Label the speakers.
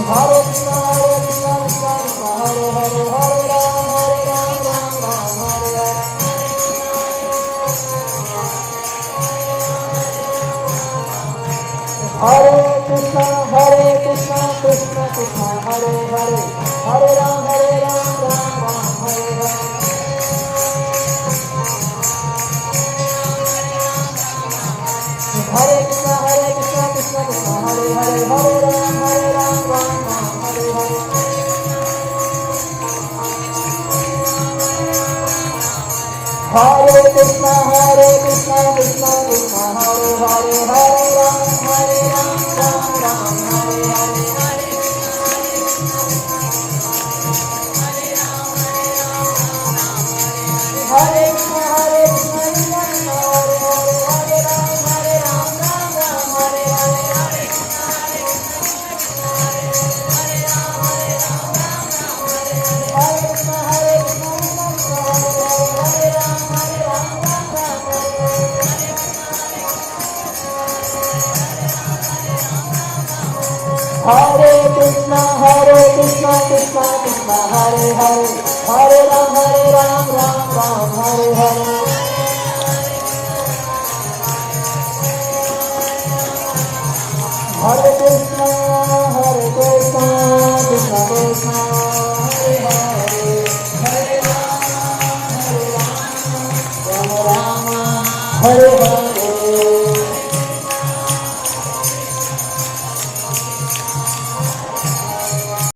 Speaker 1: Hare Krishna, Krishna Krishna, Hare Hare, Hare Ram, Ram Ram, Hare Hare. Hare Krishna, Krishna Krishna, Hare Hare, Hare Ram, Ram Ram, Hare Hare. Hare Krishna, Krishna Krishna, Hare Hare, Hare Ram, Ram Ram, Hare Hare. Hare Krishna, Krishna Krishna, Hare Hare, Hare Ram, Ram Ram, Hare Hare. Hare Krishna, Krishna Krishna, Hare Hare, Hare Ram, Ram Ram, Hare Hare. Hare Krishna, Krishna Krishna, Hare Hare, Hare Ram, Ram Ram, Hare Hare. Hare Krishna, Krishna Krishna, Hare Hare, Hare Ram, Ram Ram, Hare Hare. Hare Krishna, Krishna Krishna, Hare Hare, Hare Ram, Ram Ram, Hare Hare.